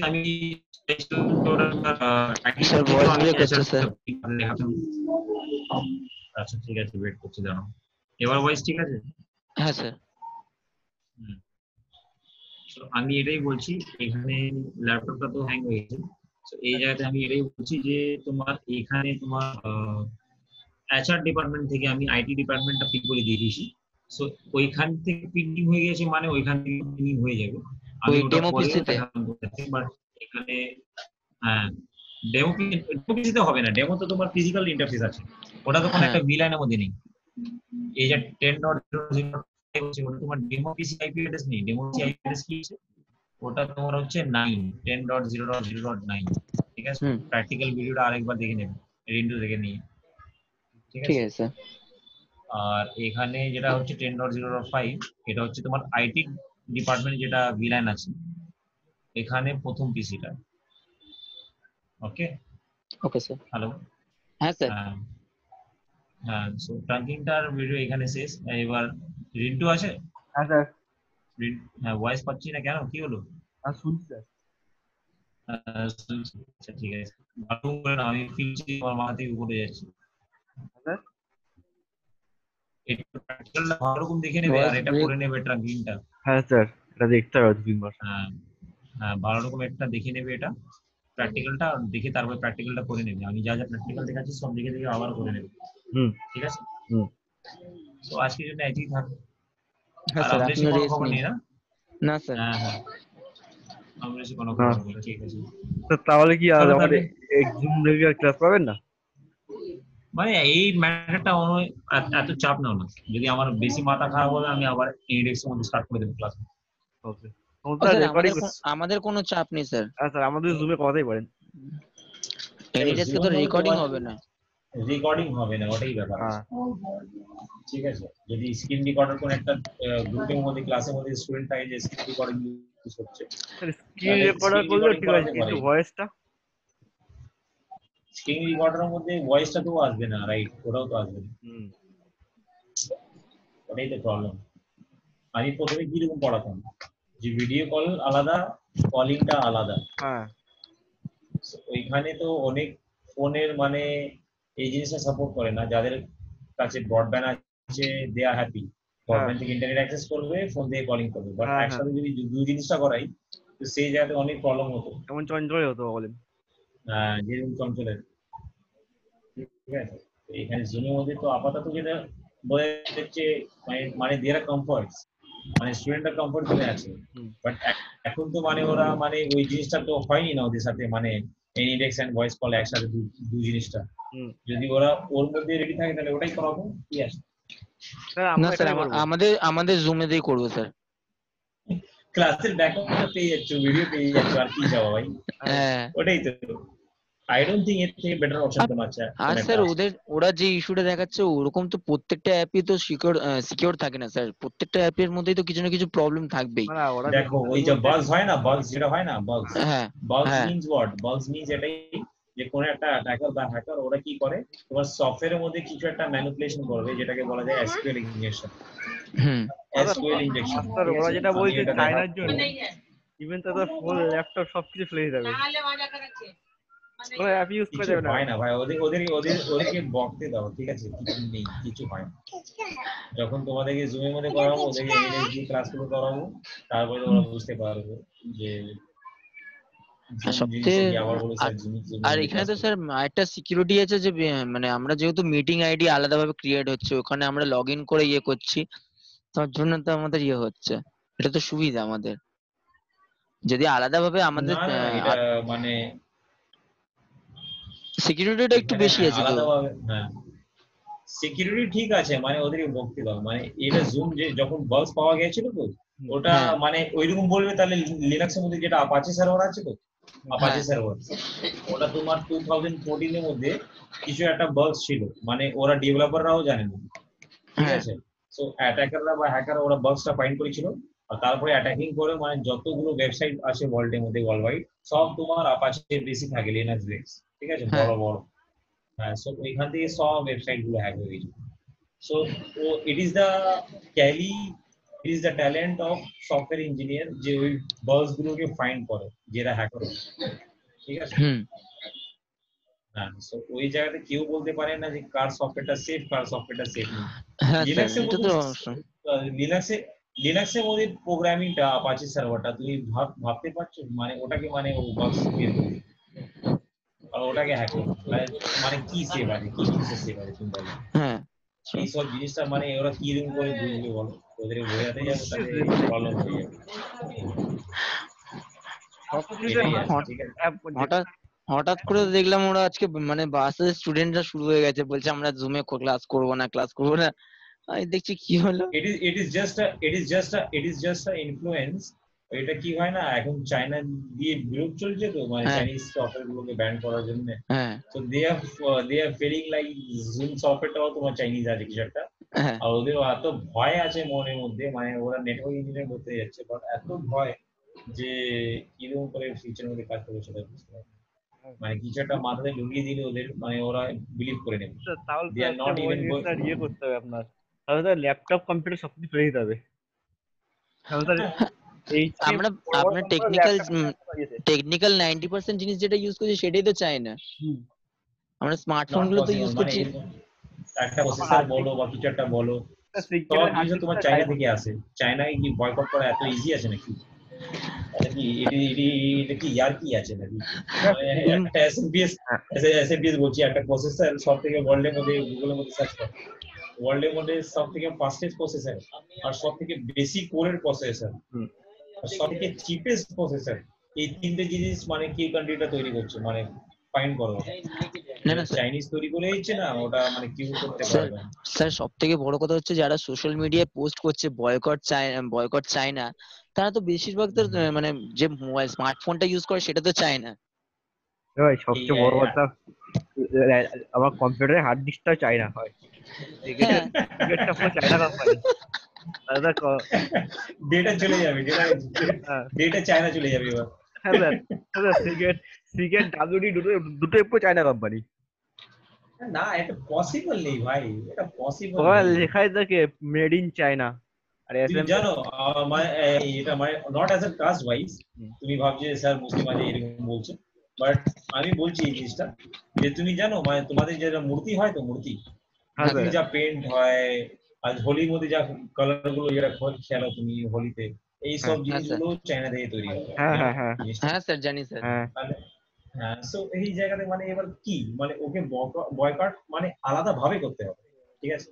আমি স্যার ভয়েস ব্রেক হচ্ছে স্যার। আচ্ছা ঠিক আছে, ওয়েট করছি, দাঁড়াও। এবার ভয়েস ঠিক আছে? হ্যাঁ স্যার। আমি এটাই বলছি, এখানে ল্যাপটপটা তো হ্যাং হয়ে গেছে, তো এই জায়গাতে আমি এটাই বলছি যে তোমার এখানে তোমার HR ডিপার্টমেন্ট থেকে আমি আইটি ডিপার্টমেন্টটা পিক করে দিয়ে দিয়েছি। সো ওইখান থেকে পিকিং হয়ে গেছে, মানে ওইখান থেকে পিকিং হয়ে যাবে। আমি ওই ওটা ডেমো পরে পিসিতে। বাট এখানে হ্যাঁ, ডেমো পিসিতে হবে না, ডেমো তো তোমার ফিজিক্যাল ইন্টারফেস আছে, ওটা তো কোনো একটা ভিলানের মধ্যে নেই। এই যে 10.0.0 ওটা তোমার ডেমো পিসি আইপি অ্যাড্রেস নেই, ডেমো পিসি আইপি অ্যাড্রেস কি আছে, ওটা তোমার হচ্ছে 9 10.0.0.9, ঠিক আছে। প্র্যাকটিক্যাল ভিডিওটা আরেকবার দেখে নেবে, রিন্টু দেখে নিয়ে, ঠিক আছে স্যার। আর এখানে যেটা হচ্ছে 10.0.5 এটা হচ্ছে তোমার আইটি ডিপার্টমেন্ট যেটা ভিলাইন আছে এখানে প্রথম পিসিটা। ওকে ওকে স্যার। হ্যালো। হ্যাঁ স্যার। হ্যাঁ হ্যাঁ, সো ট্রাঙ্কিংটার ভিডিও এখানে শেষ। এবার রিন্টু আছে? হ্যাঁ স্যার। হ্যাঁ, ভয়েস পাচ্ছি না কেন, কি হলো? শুনছি স্যার। আচ্ছা ঠিক আছে, ভালো করে না, আমি ফিলছি আমার মাথা থেকে উপরে যাচ্ছে। স্যার একটু প্র্যাকটিক্যালটা ভালো রকম দেখে নেবে আর ভয়েস এটা ব্রেক। করে নেবে ট্রাঙ্কিংটা। হ্যাঁ স্যার, এটা দেখতে হবে 2-3 বার। হ্যাঁ হ্যাঁ, ভালো রকম একটা দেখে নেবে এটা প্র্যাকটিক্যালটা, দেখে তারপরে প্র্যাকটিক্যালটা করে নেবে। আমি যা যা প্র্যাকটিক্যাল দেখাচ্ছি সব দেখে দেখে আবার করে নেবে, হুম ঠিক আছে? হুম। তো আজকের জন্য একই থাক। হ্যাঁ আর স্যার, আমরেশে আপনিও কোনো রেস্ট খবর নিন। নেই না? না স্যার। হ্যাঁ হ্যাঁ, আমরেশে কোনো না খবর নেই, ঠিক আছে। স্যার, তাহলে কি চলো আমার তাহলে, এক্সাম দেখে ক্লাস পাবেন না? মানে এই ম্যাটারটা এত চাপ নাও না। যদি আমার বেশি মাথা খারাপ হবে আমি আবার ইন্ডেক্স এর মধ্যে স্টার্ট করে দেবো ক্লাস। ওকে। ও স্যার স্যার, রেকর্ডিং। আমাদের কোনো চাপ নেই স্যার। হ্যাঁ স্যার, আমাদের জুমে কথাই পারেন। এনিডেস্কে তো জুমের মধ্যে রেকর্ডিং তোমার হবে না। রেকর্ডিং হবে না, ওটাই ব্যাপার হ্যাঁ আছে, ঠিক আছে? যদি স্ক্রিন রেকর্ডার কোন একটা গ্রুপের মধ্যে ক্লাসের মধ্যে স্টুডেন্ট থাকে যে স্ক্রিন রেকর্ডিং ইউজ করছে, স্যার, স্ক্রিন তাহলে রেকর্ডার স্ক্রিন করলেও রেকর্ডিং ঠিক আছে, করাতে পারে। কিন্তু ভয়েসটা। স্ক্রিন রেকর্ডারের মধ্যে ভয়েসটা তো আসবে না, রাইট? ওটাও তো আসবে না, হুম। ওটাই তো প্রবলেম। আমি প্রথমে কিরকম পড়াতাম যে ভিডিও কল আলাদা, কলিংটা আলাদা। হ্যাঁ ওইখানে তো অনেক ফোনের মানে এই জিনিসটা সাপোর্ট করে না। যাদের কাছে ব্রডব্যান্ড আছে দে আর হ্যাপি, হ্যাঁ ব্রডব্যান্ড থেকে ইন্টারনেট অ্যাক্সেস করবে, ফোন থেকে কলিং করবে। বাট হ্যাঁ হ্যাঁ, একসাথে যদি দুই জিনিসটা করাই তো সেই জায়গাতে অনেক প্রবলেম হতো। এমন চঞ্চলই হতো বলেন। যেরকম চঞ্চলের, ঠিক আছে? তো এখানে জুমের মধ্যে তো আপাতত যেটা বোঝা যাচ্ছে মানে দেয়ার কমফর্ট, মানে স্টুডেন্টরা কমফর্ট জোনে আছে। হুম। বাট এখন তো মানে ওরা মানে ওই জিনিসটা তো হয়নি না ওদের সাথে, মানে ইন্ডেক্স এন্ড ভয়েস কল একসাথে দুই জিনিসটা। হুম। যদি ওরা ওর মধ্যে রেডি থাকে তাহলে ওটাই করাবো, কি আছে? স্যার না আমরা স্যার, এখানে করবো। আমাদের জুমে দিয়ে করবো স্যার। ক্লাসের ব্যাকআপটা পেয়ে যাচ্ছ, ভিডিও পেয়ে যাচ্ছ, আর কি চাও ভাই? হ্যাঁ হ্যাঁ। ওটাই তো। আই ডোন্ট থিঙ্ক এর থেকে বেটার অপশন আর কোনো আছে, আর কোনো একটা স্যার, আছে। ওরা যে ইস্যুটা দেখাচ্ছে ওরকম তো প্রত্যেকটা অ্যাপই তো সিকিউর থাকে না স্যার। প্রত্যেকটা অ্যাপের মধ্যেই তো কিছু না কিছু প্রবলেম থাকবেই। না, ওরা দেখো বেশিরভাগ ওই যে বলছে। বাগস হয় না, বাগস যেটা হয় না, বাগস, হ্যাঁ বাগস হ্যাঁ। Means what? বাগস মিন্স এটাই যে কোন একটা অ্যাটাকার বা হ্যাকার ওরা কি করে, তোমার সফটওয়্যারের মধ্যে কিছু একটা ম্যানিপুলেশন করবে যেটাকে বলা যায় এসকিউএল ইনজেকশন। হুম। এসকিউএল ইনজেকশন, স্যার ঠিক ওরা আছে? যেটা আমি বলছে এটা চায়নার দেখাবো। জন্য, ইভেন তাদের ফোন ল্যাপটপ সবকিছু ফেলে যাবে, ওরা অ্যাপ ইউজ করা কিছু যাবে না। হয় না ভাই, ওদেরকে বকতে দাও, ঠিক আছে? কিছু নেই, কিছু হয় না। যখন তোমাদেরকে জুমের মধ্যে করাবো, ওদেরকে এনএস দিয়ে ক্লাসগুলো করাবো, তারপরে ওরা বুঝতে পারবে যে আর জুম জিনিসটা সবচেয়ে কি। আবার বলো আর স্যার, জুমের আর মধ্যে এখানে ক্লাস তো করবো। স্যার একটা সিকিউরিটি আছে যে মানে আমরা যেহেতু মিটিং আইডি আলাদাভাবে ক্রিয়েট হচ্ছে, ওখানে আমরা লগ ইন করে ইয়ে করছি, তার জন্য তো আমাদের ইয়ে হচ্ছে। এটা তো সুবিধা আমাদের। যদি আলাদাভাবে আমাদের না না, এটা মানে সিকিউরিটিটা একটু এখানে বেশি আছে তো। আলাদাভাবে, হ্যাঁ সিকিউরিটি ঠিক আছে, মানে ওদেরকে বকতে দাও। মানে এটা জুম যে যখন বাগস পাওয়া গিয়েছিল তো, হুম। ওটা হ্যাঁ মানে ওইরকম বলবে তাহলে লিনাক্সের মধ্যে যেটা অ্যাপাচি সার্ভার আছে তো, অ্যাপাচি হ্যাঁ সার্ভার, ওটা তোমার 2014 এর মধ্যে কিছু একটা বাগস ছিল, মানে ওরা ডেভেলপাররাও জানে না, ঠিক হ্যাঁ আছে? সো অ্যাটাকাররা বা হ্যাকার ওরা বাগসটা ফাইন্ড করেছিল, আর তারপরে অ্যাটাকিং করে মানে যতগুলো ওয়েবসাইট আছে ওয়ার্ল্ডের মধ্যে, ওয়ার্ল্ড ওয়াইড সব তোমার অ্যাপাচি বেশি থাকে, লিনাক্স বেস, ঠিক আছে? হ্যাঁ বড় বড়। হ্যাঁ, সো এখান থেকে সব ওয়েবসাইট গুলো হ্যাক হয়ে গেছে। So it is the tally, it is the talent of software engineer যে ওই বাগস গুলোকে ফাইন্ড করে যেটা হ্যাকার, ঠিক আছে? হুম। হ্যাঁ, সো ওই জায়গাতে কেউ বলতে পারে না যে কার সফটওয়্যারটা সেফ, কার সফটওয়্যারটা সেফ নেই। হ্যাঁ স্যার, লিনাক্সের এটা মধ্যে তো অবশ্যই। লিনাক্সের মধ্যে প্রোগ্রামিংটা অ্যাপাচি সার্ভারটা তুমি ভাবতে পারছো, মানে ওটাকে মানে ও বাগস বের করে দিবে, আর ওটাকে হ্যাক করে দিবে। মানে কি সেভ আছে, কি জিনিসটা সেভ আছে তুমি বলো? হ্যাঁ এইসব জিনিসটা মানে ওরা কিরকম করে বুঝবে বলো? ওদের বোঝাতে যাবে তাহলে প্রবলেম হয়ে যাবে, সবকিছুতে এটাই আছে, ঠিক আছে? অ্যাপ। হঠাৎ হঠাৎ করে দেখলাম ওরা আজকে মানে বাসের স্টুডেন্টরা শুরু হয়ে গেছে, বলছে আমরা জুমে ক্লাস করবো না। আমি দেখছি কি হলো। ইট ইজ জাস্ট আ ইনফ্লুয়েন্স। এটা কি হয় না, এখন চায়না দিয়ে বিরোধ চলছে তো, মানে হ্যাঁ চাইনিজ সফটওয়্যার গুলোকে ব্যান করার জন্য। হ্যাঁ তো দে আর ফিলিং লাইক জুম সফটওয়্যারটাও তোমার চাইনিজ আছে কিছু একটা, হ্যাঁ আর ওদের এত ভয় আছে মনের মধ্যে, মানে ওরা নেটওয়ার্ক ইঞ্জিনিয়ার করতে যাচ্ছে, বাট এত ভয় যে কিরকম করে ফিউচারের মধ্যে কাজ করবে সেটা বুঝতে পারবে না। মানে কিছু একটা মাথায় ঢুকিয়ে দিলে ওদের মানে ওরা বিলিভ করে নেবে। তাহলে দে তো আর একটা নট বড় ইভেন জিনিস স্যার করতে হবে আপনার, তাহলে তো ল্যাপটপ কম্পিউটার সবকিছু ফেলে দিতে হবে। তাহলে স্যার এইচএম আমরা বড় বড় আপনার কোম্পানি ল্যাপটপ লাগিয়েছে। টেকনিক্যাল 90% জিনিস যেটা ইউজ করছি সেটাই তো চাই না, হুম। আমরা স্মার্টফোন নট গুলো তো পসিবল, ইউজ মানে করছি। এরকম একটা আমার প্রসেসর হার্ড বলো ডিস্ক, বা কিছু একটা বলো, সব সিকিউরিটি হার্ড জিনিস তোমার ডিস্কটা চাইনা চাই না। থেকে আসে। চায়নায় কি বয়কট করা এত ইজি আছে নাকি? এটা কি এটা কি ইয়ার কি আছে নাকি? মানে ইম- একটা এসএমপিএস, এসএমপিএস বলছি, একটা প্রসেসর সব থেকে ওয়ার্ল্ডের মধ্যে গুগলের মধ্যে সার্চ করো, ওয়ার্ল্ডের মধ্যে সব থেকে ফাস্টেস্ট প্রসেসর, আর সব থেকে বেশি কোরের প্রসেসর, হুম। আর সব থেকে চিপেস্ট প্রসেসর, এই তিনটে জিনিস মানে কি কান্ট্রিটা তৈরি করছে, মানে ফাইন করো ওটা। না যেটা না স্যার, চাইনিজ তৈরি করে দিচ্ছে না, ওটা মানে কেউ করতে স্যার পারবে না। স্যার সব থেকে বড় কথা হচ্ছে যারা সোশ্যাল মিডিয়ায় পোস্ট করছে বয়কট চায়না, তারা তো বেশিরভাগ তো মানে যে মোবাইল স্মার্টফোনটা ইউজ করে সেটা তো চায় না। ভাই এই সবচেয়ে বড় কথা, আমার কম্পিউটারে হার্ড ডিস্কটা চাই না হয়, হ্যাঁ সিগারেটটা পুরো চায়না কোম্পানি। তাহলে তো ডেটা চলে যাবে, হ্যাঁ ডেটা চায়না চলে যাবে এবার। হ্যাঁ স্যার, সিগারেট, সিগারেট ডাব্লিউডি দুটোই পুরো চায়না কোম্পানি। না, এটা পসিবল নেই ভাই, এটা পসিবল ওখানে নেই। লেখাই থাকে মেড ইন চায়না, আর এস তুমি এম। জানো এটা মানে not as a caste wise, তুমি ভাবছো যে স্যার মুসলিম আছে এরকম বলছে, বাট আমি বলছি এই জিনিসটা যে তুমি জানো মানে তোমাদের যেটা মূর্তি হয় তো মূর্তি, হ্যাঁ মূর্তিতে স্যার। যা পেন্ট হয়, আর হোলির মধ্যে যা কালার গুলো যেটা খেলো তুমি হোলিতে, এই হ্যাঁ সব হ্যাঁ স্যার, জিনিসগুলো চায়না থেকে তৈরি হয়, হ্যাঁ জানো হ্যাঁ হ্যাঁ জিনিসটা? হ্যাঁ স্যার জানি স্যার। হ্যাঁ মানে হ্যাঁ, সো এই জায়গাতে মানে এবার কি মানে ওকে বয়কট মানে আলাদা ভাবে করতে হবে, ঠিক আছে,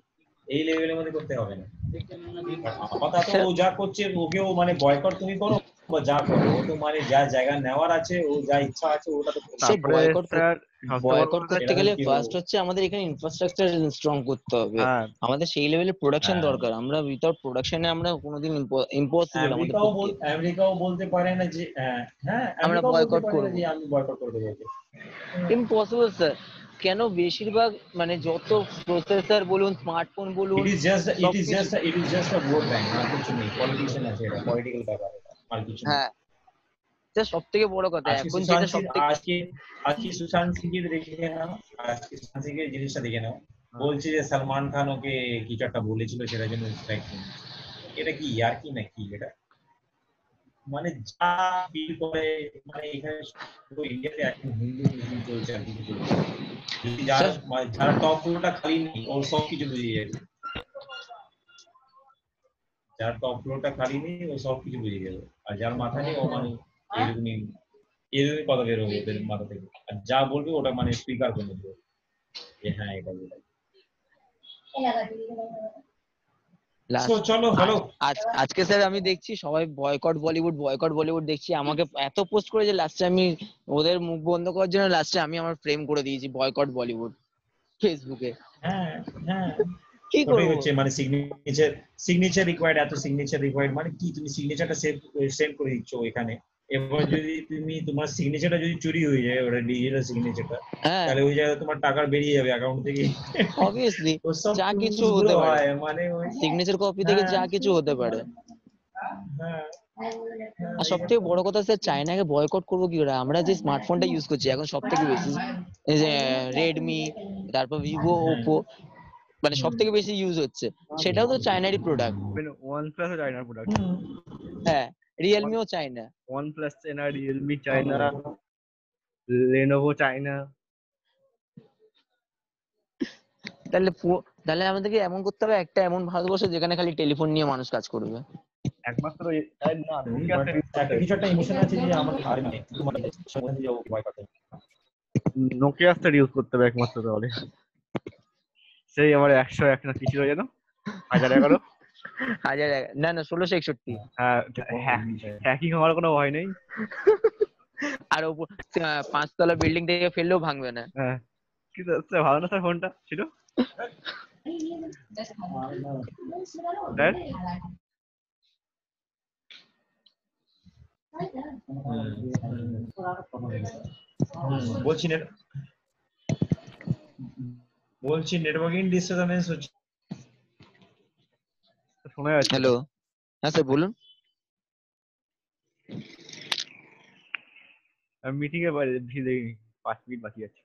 এই লেভেলের মধ্যে করতে হবে না। আর আপাতত স্যার ও যা করছে ওকেও মানে বয়কট তুমি করো বা যা করো, ও তো মানে যা জায়গা নেওয়ার আছে, ও যা ইচ্ছা আছে ওটা তো করবে। সে তারপরে স্যার সবচেয়ে বড় বয়কট কথা, করতে এটাতে গেলে কি ফার্স্ট হচ্ছে আমাদের এখানে ইনফ্রাস্ট্রাকচার স্ট্রং করতে হবে, হ্যাঁ আমাদের সেই লেভেলের প্রোডাকশন হ্যাঁ, দরকার, আমরা উইদাউট প্রোডাকশনে আমরা কোনোদিন ইম্পসিবল আমাদের পক্ষে আমেরিকাও বলতে পারে না যে হ্যাঁ, আমরা আমেরিকাও বলতে বয়কট পারে না করব, যে আমি বয়কট করতে চাইছি। Impossible sir. কেন বেশিরভাগ মানে যত প্রসেসর বলুন স্মার্টফোন বলুন সবকিছু, it is just a vote bank, আর কিছু নেই, পলিটিশিয়ান আছে, এটা পলিটিক্যাল ব্যাপার, এটা আর কিছু নেই। হ্যাঁ স্যার সব থেকে বড় কথা আজকে এখন যেটা সুশান্ত সিং সব থেকে, আজকে আজকে সুশান্ত সিং কে দেখে নাও, আজকে সুশান্ত সিং এর জিনিসটা দেখে নাও, বলছে যে সালমান খান ওকে কিছু একটা বলেছিল সেটার জন্য স্ট্রাইক নিয়েছে। এটা কি ইয়ার কি নাকি এটা? মানে যা ফিল করে, মানে এখানে পুরো ইন্ডিয়াতে এখন হিন্দু মুসলিম চলছে আর কিছু চলছে না। যদি যার স্যার মানে যার টপ ফ্লোরটা খালি নেই ওর সব কিছু বুঝে যাবে, যার টপ ফ্লোরটা খালি নেই ও সব কিছু বুঝে যাবে, আর যার মাথা নেই ও মানে এরকমই এরকমই কথা বের হবে ওদের মাথা থেকে, আর যা বলবে ওটা মানে স্পিকার করে দেবে যে হ্যাঁ এটা এটা। সো লাস্ট চলো হ্যালো। আজকে স্যার আমি দেখছি সবাই বয়কট বলিউড দেখছি, আমাকে এত পোস্ট করে যে লাস্টে আমি ওদের মুখ বন্ধ করার জন্য লাস্টে আমি আমার ফ্রেম করে দিয়েছি বয়কট বলিউড ফেসবুকে। হ্যাঁ হ্যাঁ, কি ওটাই করব? হচ্ছে মানে সিগনেচার রিকোয়ার্ড, এত সিগনেচার রিকোয়ার্ড মানে কি, তুমি সিগনেচারটা সেন্ড করে দিচ্ছ এখানে, এবার যদি তুমি তোমার সিগনেচারটা যদি চুরি হয়ে যায় ওটা ডিজিটাল সিগনেচারটা, হ্যাঁ তাহলে ওই জায়গায় তোমার টাকা বেরিয়ে যাবে অ্যাকাউন্ট থেকে। অবভিয়াসলি ওসব যা কিছু টুলস গুলো হতে পারে, হয় মানে ওই সিগনেচার কপি থেকে হ্যাঁ যা কিছু হতে পারে। হ্যাঁ আর সব থেকে বড় কথা স্যার চায়নাকে বয়কট করবো কি করে, আমরা যে স্মার্টফোনটা ইউজ করছি এখন সব থেকে বেশি এই যে রেডমি, তারপর ভিভো, হ্যাঁ ওপো, মানে সব থেকে বেশি ইউজ হচ্ছে, সেটাও তো চায়নারই প্রোডাক্ট। ওয়ান প্লাস চায়নার প্রোডাক্ট, হ্যাঁ রিয়েলমিও China, OnePlus China, Realme China, Lenovo China. তাহলে তাহলে আমাদেরকে এমন করতে হবে একটা এমন ভারতবর্ষ যেখানে খালি টেলিফোন নিয়ে মানুষ কাজ করবে। একমাত্র না, নোকিয়া বাট একটা কিছু একটা ইমোশন আছে যে আমার আর মানে তোমার সময় দিয়ে ভয় করতে হবে। নোকিয়া ইউজ করতে হবে একমাত্র, তাহলে সেই আমার 101 না কি ছিল যেন, 1011। না না 1661। হ্যাঁ, হ্যাকিং হওয়ার কোনো ভয় নেই। আর ওপর 5 তলা বিল্ডিং থেকে ফেললেও ভাঙবে না। হ্যাঁ, কিন্তু স্যার ভালো না স্যার ফোনটা ছিল স্যার। বলছি বলছি নেটওয়ার্কিং ডিস্টারবেন্স হচ্ছে। শোনা যাচ্ছে হ্যালো, হ্যাঁ স্যার বলুন। আমি মিটিং এ বেশি দেরিনি, 5 মিনিট বাকি আছে।